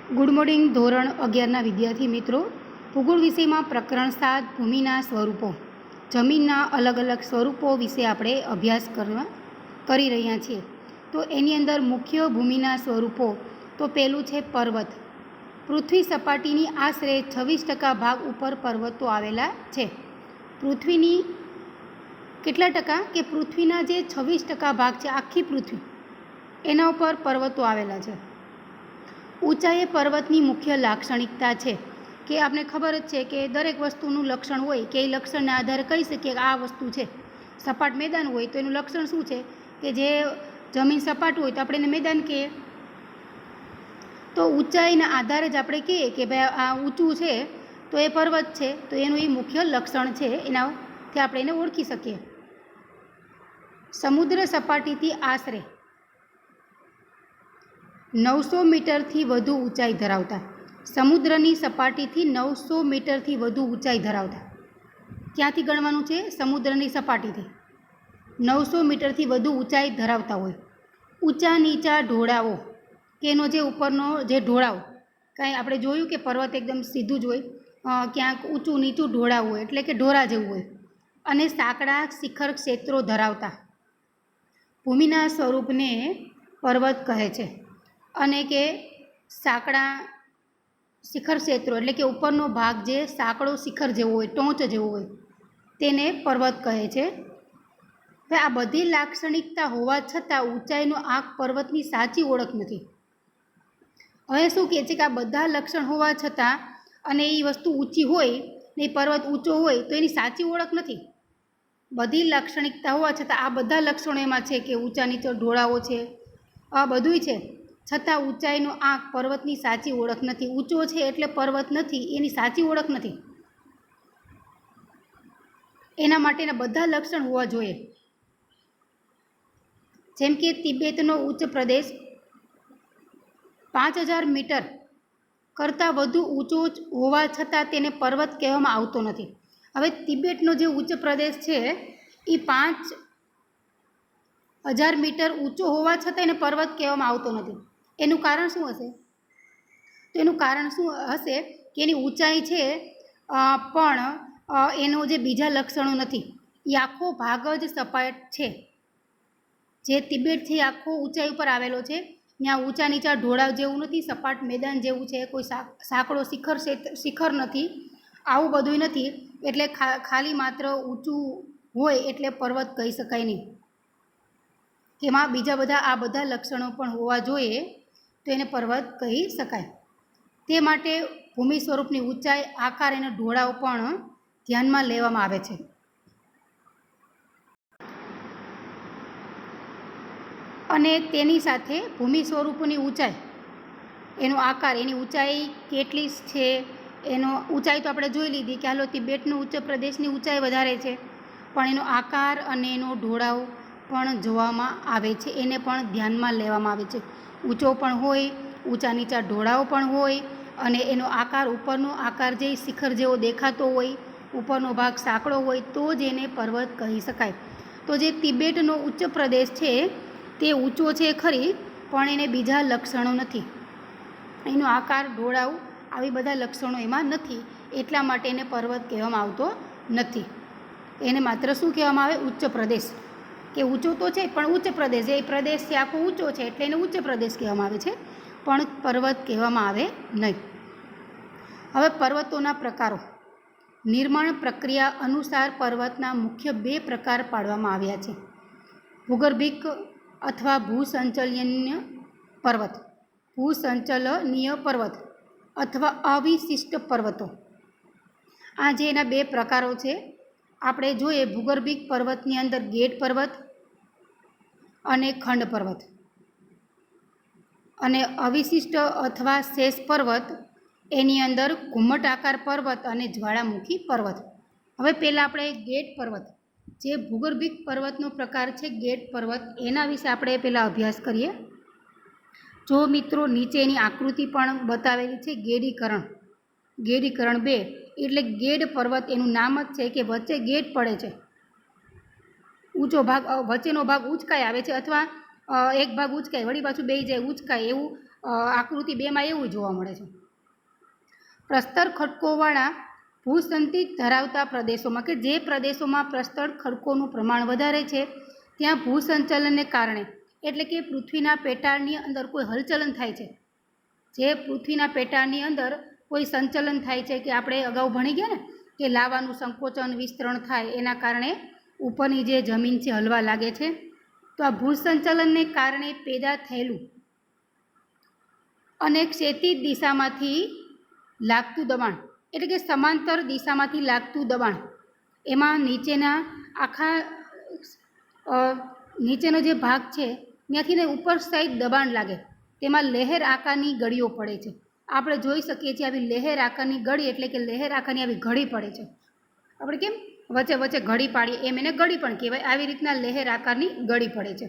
Good morning ધોરણ 11ના વિદ્યાર્થી મિત્રો, ભૂગોળ વિષયમાં પ્રકરણ 7 ભૂમિના સ્વરૂપો, જમીનના અલગ અલગ સ્વરૂપો વિશે આપણે અભ્યાસ કરી રહ્યા છીએ. તો એની અંદર મુખ્ય ભૂમિના સ્વરૂપો તો પહેલું છે પર્વત. પૃથ્વી સપાટીની આશરે 26% ભાગ ઉપર પર્વતો આવેલા છે. પૃથ્વીની કેટલા ટકા કે પૃથ્વીના જે 26% ભાગ છે, આખી પૃથ્વી, એના ઉપર પર્વતો આવેલા છે. ઊંચાઈ એ પર્વતની મુખ્ય લાક્ષણિકતા છે કે આપણે ખબર જ છે કે દરેક વસ્તુનું લક્ષણ હોય કે એ લક્ષણના આધારે કહી શકીએ કે આ વસ્તુ છે. સપાટ મેદાન હોય તો એનું લક્ષણ શું છે કે જે જમીન સપાટ હોય તો આપણે એને મેદાન કહીએ. તો ઊંચાઈના આધારે જ આપણે કહીએ કે ભાઈ આ ઊંચું છે તો એ પર્વત છે, તો એનું એ મુખ્ય લક્ષણ છે, એનાથી આપણે એને ઓળખી શકીએ. સમુદ્ર સપાટીથી આશરે 900 મીટરથી વધુ ઊંચાઈ ધરાવતા, સમુદ્રની સપાટીથી 900 મીટરથી વધુ ઊંચાઈ ધરાવતા, ક્યાંથી ગણવાનું છે? સમુદ્રની સપાટીથી 900 મીટરથી વધુ ઊંચાઈ ધરાવતા હોય. ઊંચા નીચા ઢોળાવો કે એનો જે ઉપરનો જે ઢોળાવ, કાંઈ આપણે જોયું કે પર્વત એકદમ સીધું જ હોય, ક્યાંક ઊંચું નીચું ઢોળાવ હોય એટલે કે ઢોરા જેવું હોય. અને સાંકડા શિખર ક્ષેત્રો ધરાવતા. ભૂમિના સ્વરૂપને પર્વત કહે છે. અને કે સાંકડા શિખર ક્ષેત્રો એટલે કે ઉપરનો ભાગ જે સાંકડો શિખર જેવો હોય, ટોચ જેવો હોય, તેને પર્વત કહે છે. આ બધી લાક્ષણિકતા હોવા છતાં ઊંચાઈનો આંક પર્વતની સાચી ઓળખ નથી. હવે શું કહે છે કે આ બધા લક્ષણ હોવા છતાં અને એ વસ્તુ ઊંચી હોય ને એ પર્વત ઊંચો હોય તો એની સાચી ઓળખ નથી. બધી લાક્ષણિકતા હોવા છતાં આ બધા લક્ષણો એમાં છે કે ઊંચા નીચો ઢોળાવો છે, આ બધુંય છે, છતાં ઊંચાઈનો આંક પર્વતની સાચી ઓળખ નથી. ઊંચો છે એટલે પર્વત નથી, એની સાચી ઓળખ નથી. એના માટેના બધા લક્ષણ હોવા જોઈએ. જેમ કે તિબેટનો ઉચ્ચ પ્રદેશ 5000 મીટર કરતાં વધુ ઊંચો હોવા છતાં તેને પર્વત કહેવામાં આવતો નથી. હવે તિબેટનો જે ઉચ્ચ પ્રદેશ છે એ 5000 મીટર ઊંચો હોવા છતાં એને પર્વત કહેવામાં આવતો નથી. એનું કારણ શું હશે? તો એનું કારણ શું હશે કે એની ઊંચાઈ છે પણ એનો જે બીજા લક્ષણો નથી. એ આખો ભાગ જ સપાટ છે. જે તિબેટથી આખો ઊંચાઈ ઉપર આવેલો છે, ત્યાં ઊંચા નીચા ઢોળાવ જેવું નથી, સપાટ મેદાન જેવું છે, કોઈ સાંકડો શિખર નથી, આવું બધું નથી. એટલે ખાલી માત્ર ઊંચું હોય એટલે પર્વત કહી શકાય નહીં. એમાં બીજા બધા આ બધા લક્ષણો પણ હોવા જોઈએ તો એને પર્વત કહી શકાય. તે માટે ભૂમિ સ્વરૂપની ઊંચાઈ, આકાર અને ઢોળાવ પણ ધ્યાનમાં લેવામાં આવે છે. અને તેની સાથે ભૂમિ સ્વરૂપની ઊંચાઈ, એનો આકાર, એની ઊંચાઈ કેટલી છે, એનો ઊંચાઈ તો આપણે જોઈ લીધી કે હાલો તિબેટનો ઉચ્ચ પ્રદેશની ઊંચાઈ વધારે છે, પણ એનો આકાર અને એનો ઢોળાવ પણ જોવામાં આવે છે, એને પણ ધ્યાનમાં લેવામાં આવે છે. ઊંચો પણ હોય, ઊંચા નીચા ઢોળાવ પણ હોય, અને એનો આકાર, ઉપરનો આકાર જે શિખર જેવો દેખાતો હોય, ઉપરનો ભાગ સાંકડો હોય તો જ એને પર્વત કહી શકાય. તો જે તિબેટનો ઉચ્ચ પ્રદેશ છે તે ઊંચો છે ખરી, પણ એને બીજા લક્ષણો નથી. એનો આકાર, ઢોળાવ, આવી બધા લક્ષણો એમાં નથી, એટલા માટે એને પર્વત કહેવામાં આવતો નથી. એને માત્ર શું કહેવામાં આવે? ઉચ્ચ પ્રદેશ. કે ઊંચો તો છે પણ ઉચ્ચ પ્રદેશ, એ પ્રદેશ છે આખો ઊંચો છે એટલે એને ઉચ્ચ પ્રદેશ કહેવામાં આવે છે, પણ પર્વત કહેવામાં આવે નહીં. હવે પર્વતોના પ્રકારો. નિર્માણ પ્રક્રિયા અનુસાર પર્વતના મુખ્ય 2 પ્રકાર પાડવામાં આવ્યા છે: ભૂગર્ભિક અથવા ભૂસંચલનીય પર્વત, ભૂસંચલનીય પર્વત અથવા અવિશિષ્ટ પર્વતો. આ જે એના 2 પ્રકારો છે, આપણે જોઈએ ભૂગર્ભિક પર્વતની અંદર ગેટ પર્વત અને ખંડ પર્વત, અને અવિશિષ્ટ અથવા શેષ પર્વત એની અંદર ઘુમ્મટાકાર પર્વત અને જ્વાળામુખી પર્વત. હવે પહેલાં આપણે ગેટ પર્વત, જે ભૂગર્ભિક પર્વતનો પ્રકાર છે ગેટ પર્વત, એના વિશે આપણે પહેલાં અભ્યાસ કરીએ. જો મિત્રો નીચે એની આકૃતિ પણ બતાવેલી છે, ગેડીકરણ 2 એટલે ગેડ પર્વત, એનું નામ જ છે કે વચ્ચે ગેટ પડે છે, ઊંચો ભાગ, વચ્ચેનો ભાગ ઉંચકાઈ આવે છે, અથવા એક ભાગ ઉંચકાય વળી પાછું બેસી જાય ઉંચકાય, એવું આકૃતિ 2માં એવું જોવા મળે છે. પ્રસ્તર ખડકોવાળા ભૂસંતિત ધરાવતા પ્રદેશોમાં, કે જે પ્રદેશોમાં પ્રસ્તર ખડકોનું પ્રમાણ વધારે છે ત્યાં ભૂસંચલનને કારણે, એટલે કે પૃથ્વીના પેટાળની અંદર કોઈ હલચલન થાય છે, જે પૃથ્વીના પેટાળની અંદર કોઈ સંચલન થાય છે, કે આપણે અગાઉ ભણી ગયા ને કે લાવાનું સંકોચન વિસ્તરણ થાય એના કારણે ઉપરની જે જમીન છે હલવા લાગે છે. તો આ ભૂસંચલનને કારણે પેદા થયેલું અને ક્ષૈતિજ દિશામાંથી લાગતું દબાણ, એટલે કે સમાંતર દિશામાંથી લાગતું દબાણ, એમાં નીચેનો જે ભાગ છે ત્યાંથી ને ઉપર સાઈડ દબાણ લાગે, તેમાં લહેર આકારની ગળીઓ પડે છે. આપણે જોઈ શકીએ છીએ આવી લહેર આકારની ગળી, એટલે કે લહેર આકારની આવી ઘડી પડે છે. આપણે કેમ વચ્ચે વચ્ચે ઘડી પાડીએ એમ એને ગળી પણ કહેવાય. આવી રીતના લહેર આકારની ગળી પડે છે.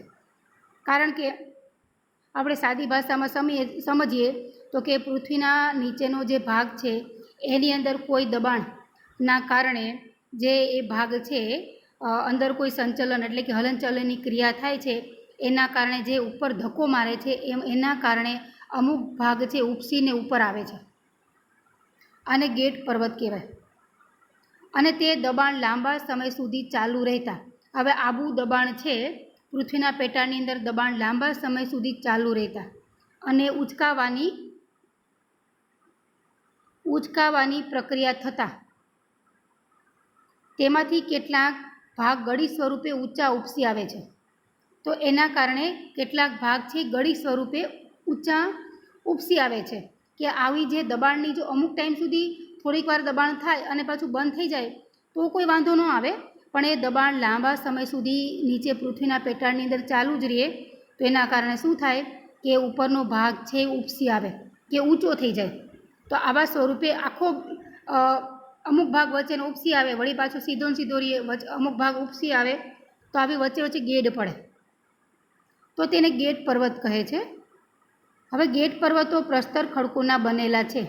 કારણ કે આપણે સાદી ભાષામાં સમજીએ તો કે પૃથ્વીના નીચેનો જે ભાગ છે એની અંદર કોઈ દબાણના કારણે જે એ ભાગ છે અંદર કોઈ સંચલન, એટલે કે હલનચલનની ક્રિયા થાય છે, એના કારણે જે ઉપર ધક્કો મારે છે એના કારણે અમુક ભાગ છે ઉપસીને ઉપર આવે છે. આને ગેટ પર્વત કહેવાય. અને તે દબાણ લાંબા સમય સુધી ચાલુ રહેતા, હવે આબુ દબાણ છે પૃથ્વીના પેટાળની અંદર દબાણ લાંબા સમય સુધી ચાલુ રહેતા અને ઉચકાવાની પ્રક્રિયા થતાં તેમાંથી કેટલાક ભાગ ગળી સ્વરૂપે ઊંચા ઉપસી આવે છે. તો એના કારણે કેટલાક ભાગ છે ગળી સ્વરૂપે ઊંચા ઉપસી આવે છે. કે આવી જે દબાણની જો અમુક ટાઈમ સુધી થોડીક વાર દબાણ થાય અને પાછું બંધ થઈ જાય તો કોઈ વાંધો ન આવે, પણ એ દબાણ લાંબા સમય સુધી નીચે પૃથ્વીના પેટાળની અંદર ચાલુ જ રહે તો એના કારણે શું થાય કે ઉપરનો ભાગ છે ઉપસી આવે કે ઊંચો થઈ જાય. તો આવા સ્વરૂપે આખો અમુક ભાગ વચ્ચેનો ઉપસી આવે, વળી પાછું સીધો ને સીધો રહીએ, અમુક ભાગ ઉપસી આવે તો આવી વચ્ચે વચ્ચે ગેડ પડે, તો તેને ગેટ પર્વત કહે છે. હવે ગેટ પર્વતો પ્રસ્તર ખડકોના બનેલા છે.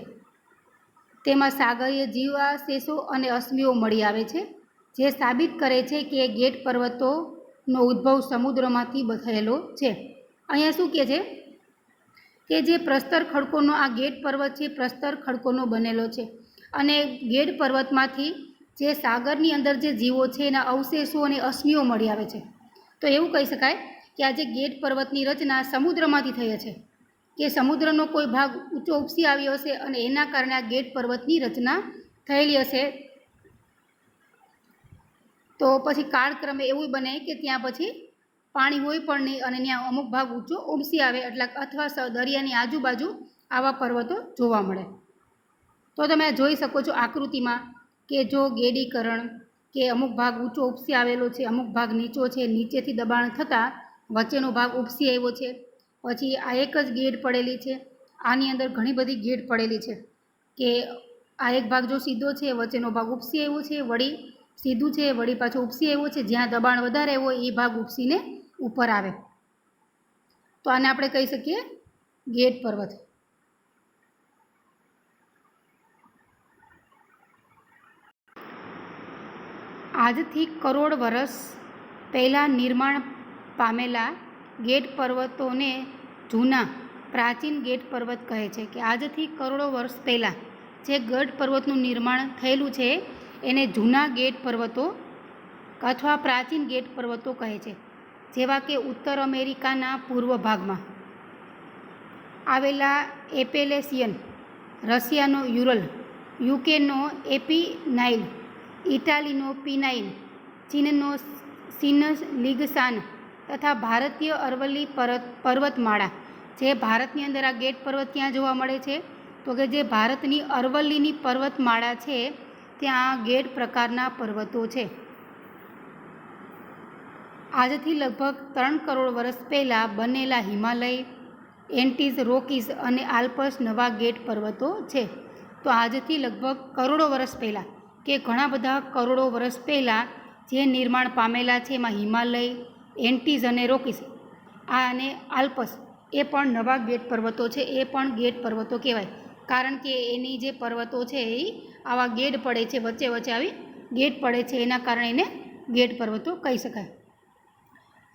તેમાં સાગરીય જીવાવશેષો અને અશ્મિઓ મળી આવે છે, જે સાબિત કરે છે કે ગેટ પર્વતોનો ઉદ્ભવ સમુદ્રમાંથી થયેલો છે. અહીંયા શું કહે છે કે જે પ્રસ્તર ખડકોનો આ ગેટ પર્વત છે પ્રસ્તર ખડકોનો બનેલો છે અને ગેટ પર્વતમાંથી જે સાગરની અંદર જે જીવો છે એના અવશેષો અને અશ્મિઓ મળી આવે છે. તો એવું કહી શકાય કે આ જે ગેટ પર્વતની રચના સમુદ્રમાંથી થઈ છે, કે સમુદ્રનો કોઈ ભાગ ઊંચો ઉપસી આવ્યો હશે અને એના કારણે આ ગેટ પર્વતની રચના થયેલી હશે. તો પછી કાળક્રમે એવું બને કે ત્યાં પછી પાણી હોય પણ નહીં અને ત્યાં અમુક ભાગ ઊંચો ઉપસી આવે, એટલે અથવા દરિયાની આજુબાજુ આવા પર્વતો જોવા મળે. તો તમે જોઈ શકો છો આકૃતિમાં કે જો ગેડીકરણ, કે અમુક ભાગ ઊંચો ઉપસી આવેલો છે, અમુક ભાગ નીચો છે, નીચેથી દબાણ થતાં વચ્ચેનો ભાગ ઉપસી આવ્યો છે. પછી આ એક જ ગેડ પડેલી છે, આની અંદર ઘણી બધી ગેડ પડેલી છે, કે આ એક ભાગ જો સીધો છે, વચ્ચેનો ભાગ ઉપસી આવ્યો છે, વળી સીધું છે, વળી પાછું ઉપસી આવ્યો છે, જ્યાં દબાણ વધારે હોય એ ભાગ ઉપસીને ઉપર આવે. તો આને આપણે કહી શકીએ ગેટ પર્વત. આજથી કરોડ વર્ષ પહેલાં નિર્માણ પામેલા ગેટ પર્વતોને જૂના પ્રાચીન ગેટ પર્વત કહે છે. કે આજથી કરોડો વર્ષ પહેલાં જે ગેટ પર્વતનું નિર્માણ થયેલું છે એને જૂના ગેટ પર્વતો અથવા પ્રાચીન ગેટ પર્વતો કહે છે. જેવા કે ઉત્તર અમેરિકાના પૂર્વ ભાગમાં આવેલા એપેલેસિયન, રશિયાનો યુરલ, યુકેનો એપિનાઇલ, ઇટાલીનો પિનાઇન, ચીનનો સિનલિગસાન તથા ભારતીય અરવલ્લી પર્વતમાળા. જે ભારતની અંદર આ ગેટ પર્વત ક્યાં જોવા મળે છે તો કે જે ભારતની અરવલ્લીની પર્વતમાળા છે ત્યાં ગેટ પ્રકારના પર્વતો છે. આજથી લગભગ 3 કરોડ વર્ષ પહેલાં બનેલા હિમાલય, એન્ટીઝ, રોકીઝ અને આલ્પ્સ નવા ગેટ પર્વતો છે. તો આજથી લગભગ કરોડો વર્ષ પહેલાં, કે ઘણા બધા કરોડો વર્ષ પહેલાં જે નિર્માણ પામેલા છે એમાં હિમાલય, એન્ટીઝ અને રોકીઝ અને આલ્પ્સ એ પણ નવા ગેટ પર્વતો છે. એ પણ ગેટ પર્વતો કહેવાય, કારણ કે એની જે પર્વતો છે એ આવા ગેડ પડે છે, વચ્ચે વચ્ચે આવી ગેટ પડે છે, એના કારણે એને ગેટ પર્વતો કહી શકાય.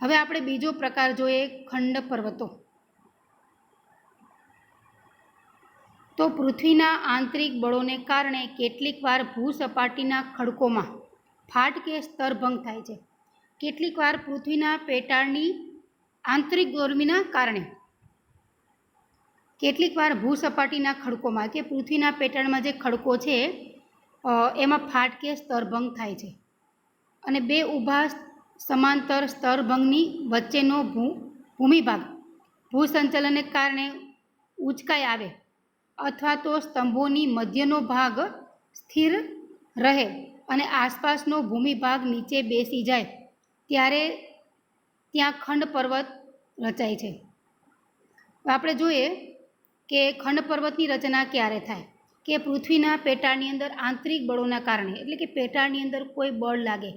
હવે આપણે બીજો પ્રકાર જોઈએ ખંડ પર્વતો. તો પૃથ્વીના આંતરિક બળોને કારણે કેટલીક વાર ભૂસપાટીના ખડકોમાં ફાટ કે સ્તરભંગ થાય છે. કેટલીક વાર પૃથ્વીના પેટાળની આંતરિક ગરમીના કારણે કેટલીક વાર ભૂસપાટીના ખડકોમાં કે પૃથ્વીના પેટાળમાં જે ખડકો છે એમાં ફાટ કે સ્તરભંગ થાય છે. અને બે ઊભા સમાંતર સ્તરભંગની વચ્ચેનો ભૂમિભાગ ભૂસંચલનને કારણે ઉંચકાઈ આવે અથવા તો સ્તંભોની મધ્યનો ભાગ સ્થિર રહે અને આસપાસનો ભૂમિભાગ નીચે બેસી જાય ત્યારે ત્યાં ખંડ પર્વત રચાય છે. આપણે જોઈએ કે ખંડ પર્વતની રચના ક્યારે થાય કે પૃથ્વીના પેટાળની અંદર આંતરિક બળોના કારણે, એટલે કે પેટાળની અંદર કોઈ બળ લાગે.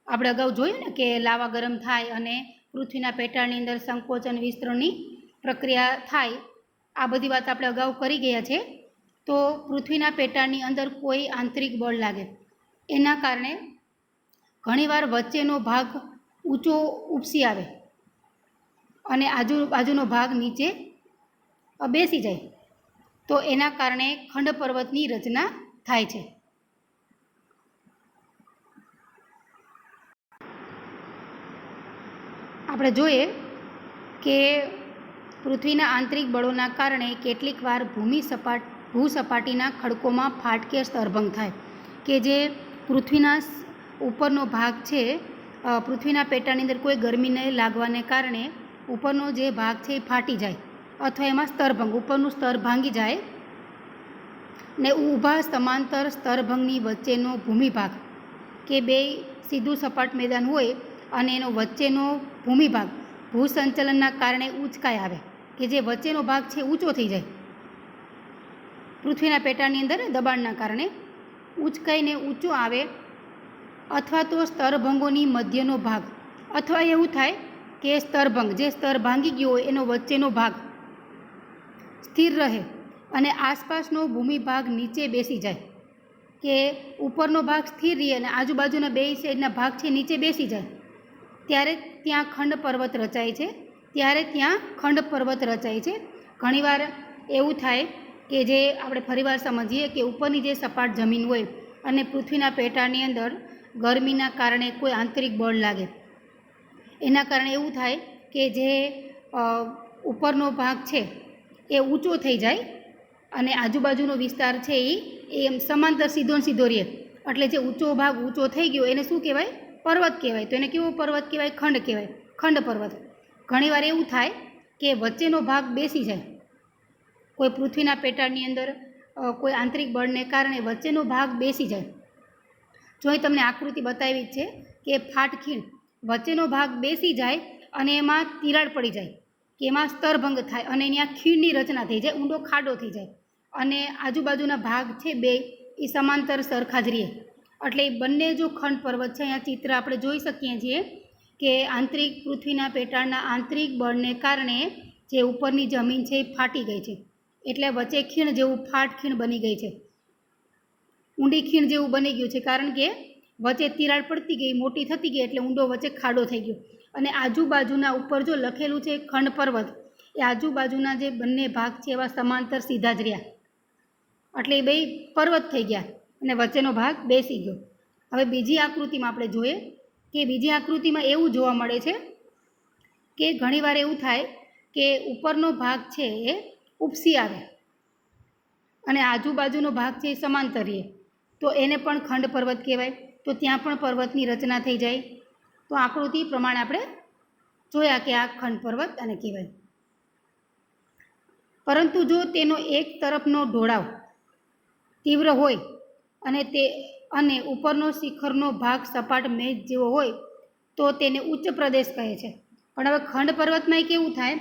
આપણે અગાઉ જોયું ને કે લાવા ગરમ થાય અને પૃથ્વીના પેટાળની અંદર સંકોચન વિસ્તરણની પ્રક્રિયા થાય. આ બધી વાત આપણે અગાઉ કરી ગયા છે. તો પૃથ્વીના પેટાળની અંદર કોઈ આંતરિક બળ લાગે એના કારણે ઘણીવાર વચ્ચેનો ભાગ ઊંચો ઉપસી આવે અને આજુબાજુનો ભાગ નીચે બેસી જાય. તો એના કારણે ખંડ પર્વતની રચના થાય છે. આપણે જોઈએ કે પૃથ્વીના આંતરિક બળોના કારણે કેટલીક વાર ભૂસપાટીના ખડકોમાં ફાટ કે સ્તરભંગ થાય કે જે પૃથ્વીના ઉપરનો ભાગ છે, પૃથ્વીના પેટાળની અંદર કોઈ ગરમીને લાગવાને કારણે ઉપરનો જે ભાગ છે એ ફાટી જાય અથવા એમાં સ્તરભંગ, ઉપરનું સ્તર ભાંગી જાય ને ઊભા સમાંતર સ્તરભંગની વચ્ચેનો ભૂમિભાગ કે બે સીધું સપાટ મેદાન હોય અને એનો વચ્ચેનો ભૂમિભાગ ભૂસંચલનના કારણે ઉંચકાઈ આવે કે જે વચ્ચેનો ભાગ છે ઊંચો થઈ જાય. પૃથ્વીના પેટાળની અંદર દબાણના કારણે ઉંચકાઈને ઊંચો આવે અથવા તો સ્તરભંગોની મધ્યનો ભાગ, અથવા એવું થાય કે સ્તરભંગ, જે સ્તર ભાંગી ગયો હોય એનો વચ્ચેનો ભાગ સ્થિર રહે અને આસપાસનો ભૂમિભાગ નીચે બેસી જાય કે ઉપરનો ભાગ સ્થિર રહે અને આજુબાજુના બે સાઈડના ભાગ છે નીચે બેસી જાય ત્યારે ત્યાં ખંડ પર્વત રચાય છે. ઘણીવાર એવું થાય કે જે આપણે ફરીવાર સમજીએ કે ઉપરની જે સપાટ જમીન હોય અને પૃથ્વીના પેટાળની અંદર ગરમીના કારણે કોઈ આંતરિક બળ લાગે એના કારણે એવું થાય કે જે ઉપરનો ભાગ છે એ ઊંચો થઈ જાય અને આજુબાજુનો વિસ્તાર છે એ એમ સમાંતર સીધો રહે. એટલે જે ઊંચો ભાગ ઊંચો થઈ ગયો એને શું કહેવાય? પર્વત કહેવાય. તો એને કેવો પર્વત કહેવાય? ખંડ કહેવાય, ખંડ પર્વત. ઘણીવાર એવું થાય કે વચ્ચેનો ભાગ બેસી જાય. કોઈ પૃથ્વીના પેટાળની અંદર કોઈ આંતરિક બળને કારણે વચ્ચેનો ભાગ બેસી જાય. જો અહીં તમને આકૃતિ બતાવી છે કે ફાટખીણ, વચ્ચેનો ભાગ બેસી જાય અને એમાં તિરાડ પડી જાય કે એમાં સ્તરભંગ થાય અને ત્યાં ખીણની રચના થઈ જાય, ઊંડો ખાડો થઈ જાય અને આજુબાજુના ભાગ છે બે એ સમાંતર સરખા જ રહે. એટલે એ બંને જો ખંડ પર્વત છે, અહીંયા ચિત્ર આપણે જોઈ શકીએ છીએ કે આંતરિક પૃથ્વીના પેટાળના આંતરિક બળને કારણે જે ઉપરની જમીન છે એ ફાટી ગઈ છે. એટલે વચ્ચે ખીણ જેવું ફાટખીણ બની ગઈ છે, ઊંડી ખીણ જેવું બની ગયું છે, કારણ કે વચ્ચે તિરાડ પડતી ગઈ, મોટી થતી ગઈ એટલે ઊંડો વચ્ચે ખાડો થઈ ગયો. અને આજુબાજુના ઉપર જો લખેલું છે ખંડ પર્વત, એ આજુબાજુના જે બંને ભાગ છે એવા સમાંતર સીધા જ રહ્યા એટલે એ બે પર્વત થઈ ગયા અને વચ્ચેનો ભાગ બેસી ગયો. હવે બીજી આકૃતિમાં આપણે જોઈએ કે બીજી આકૃતિમાં એવું જોવા મળે છે કે ઘણીવાર એવું થાય કે ઉપરનો ભાગ છે એ ઉપસી આવે અને આજુબાજુનો ભાગ છે એ સમાંતર રહે, તો એને પણ ખંડ પર્વત કહેવાય. તો ત્યાં પણ પર્વતની રચના થઈ જાય. તો આકૃતિ પ્રમાણે આપણે જોયા કે આ ખંડ પર્વત આને કહેવાય. પરંતુ જો તેનો એક તરફનો ઢોળાવ તીવ્ર હોય અને ઉપરનો શિખરનો ભાગ સપાટ મેજ જેવો હોય તો તેને ઉચ્ચ પ્રદેશ કહે છે. પણ હવે ખંડ પર્વતમાં કેવું થાય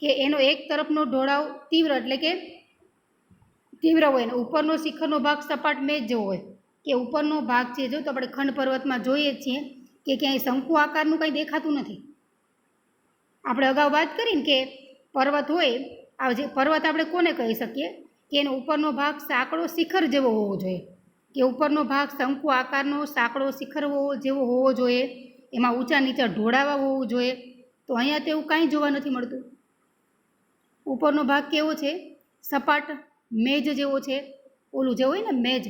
કે એનો એક તરફનો ઢોળાવ તીવ્ર, એટલે કે તીવ્ર હોય ને ઉપરનો શિખરનો ભાગ સપાટ મેજ જેવો હોય કે ઉપરનો ભાગ છે, જો તો આપણે ખંડ પર્વતમાં જોઈએ છીએ કે ક્યાંય શંકુ આકારનું કંઈ દેખાતું નથી. આપણે અગાઉ વાત કરીને કે પર્વત હોય, આ જે પર્વત આપણે કોને કહી શકીએ કે એનો ઉપરનો ભાગ સાંકડો શિખર જેવો હોવો જોઈએ, કે ઉપરનો ભાગ શંકુ આકારનો સાંકડો શિખર જેવો હોવો જોઈએ, એમાં ઊંચા નીચા ઢોળાવા હોવું જોઈએ. તો અહીંયા તો એવું કાંઈ જોવા નથી મળતું. ઉપરનો ભાગ કેવો છે? સપાટ મેજ જેવો છે, ઓલું જે હોય ને મેજ,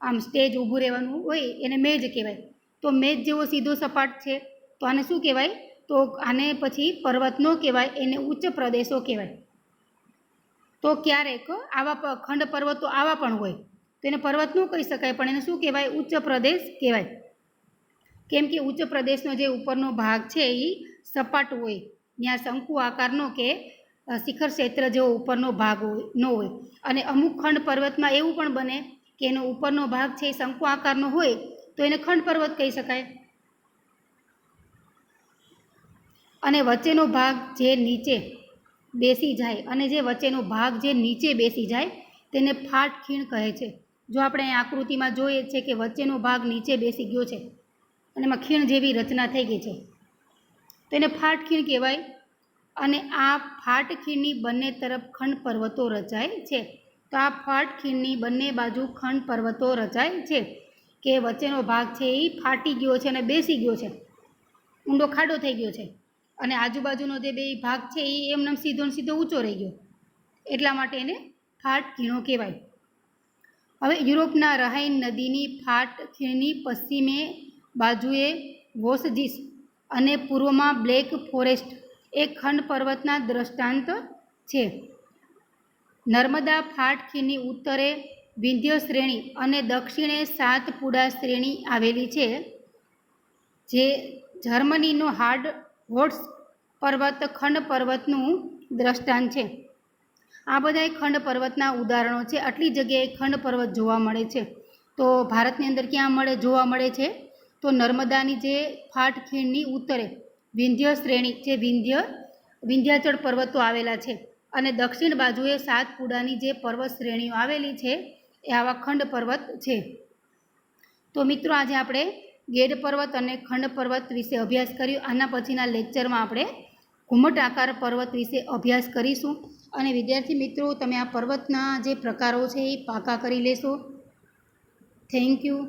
આમ સ્ટેજ ઊભું રહેવાનું હોય એને મેજ કહેવાય. તો મેજ જેવો સીધો સપાટ છે, તો આને શું કહેવાય? તો આને પછી પર્વત ન કહેવાય, એને ઉચ્ચ પ્રદેશો કહેવાય. તો ક્યારેક આવા ખંડ પર્વતો આવા પણ હોય તો એને પર્વત ન કહી શકાય, પણ એને શું કહેવાય? ઉચ્ચ પ્રદેશ કહેવાય. કેમ કે ઉચ્ચ પ્રદેશનો જે ઉપરનો ભાગ છે એ સપાટ હોય, ત્યાં શંકુ આકારનો કે શિખર ક્ષેત્ર જેવો ઉપરનો ભાગ હોય ન હોય. અને અમુક ખંડ પર્વતમાં એવું પણ બને કે એનો ઉપરનો ભાગ છે એ શંકુ આકારનો હોય તો એને ખંડ પર્વત કહી શકાય. અને વચ્ચેનો ભાગ જે નીચે બેસી જાય, અને જે વચ્ચેનો ભાગ જે નીચે બેસી જાય તેને ફાટ ખીણ કહે છે. જો આપણે અહીં આકૃતિમાં જોઈએ છે કે વચ્ચેનો ભાગ નીચે બેસી ગયો છે અને એમાં ખીણ જેવી રચના થઈ ગઈ છે, તો એને ફાટ ખીણ કહેવાય. અને આ ફાટ ખીણની બંને તરફ ખંડ પર્વતો રચાય છે. તો આ ફાટ ખીણની બંને બાજુ ખંડ પર્વતો રચાય છે કે વચ્ચેનો ભાગ છે એ ફાટી ગયો છે અને બેસી ગયો છે, ઊંડો ખાડો થઈ ગયો છે, અને આજુબાજુનો જે બે ભાગ છે એ એમને સીધો ને સીધો ઊંચો રહી ગયો, એટલા માટે એને ફાટ ખીણો કહેવાય. હવે યુરોપના રહાઈન નદીની ફાટ ખીણની પશ્ચિમે બાજુએ વોસજીસ અને પૂર્વમાં બ્લેક ફોરેસ્ટ એ ખંડ પર્વતના દ્રષ્ટાંત છે. નર્મદા ફાટ ખીણની ઉત્તરે વિંધ્ય શ્રેણી અને દક્ષિણે સાતપુડા શ્રેણી આવેલી છે, જે જર્મનીનો હોર્સ પર્વત ખંડ પર્વતનું દ્રષ્ટાંત છે. આ બધા ખંડ પર્વતના ઉદાહરણો છે. આટલી જગ્યાએ ખંડ પર્વત જોવા મળે છે. તો ભારતની અંદર ક્યાં જોવા મળે છે? તો નર્મદાની જે ફાટ ખીણની ઉત્તરે વિંધ્ય શ્રેણી, જે વિંધ્યાચળ પર્વતો આવેલા છે, અને દક્ષિણ બાજુએ સાતપુડાની જે પર્વત શ્રેણીઓ આવેલી છે એ આવા ખંડ પર્વત છે. તો મિત્રો આજે આપણે ગેડ પર્વત અને ખંડ પર્વત વિશે અભ્યાસ કર્યો. આના પછીના લેક્ચરમાં આપણે ઘુમ્મટ આકાર પર્વત વિશે અભ્યાસ કરીશું. અને વિદ્યાર્થી મિત્રો, તમે આ પર્વતના જે પ્રકારો છે એ પાકા કરી લેશો. Thank you.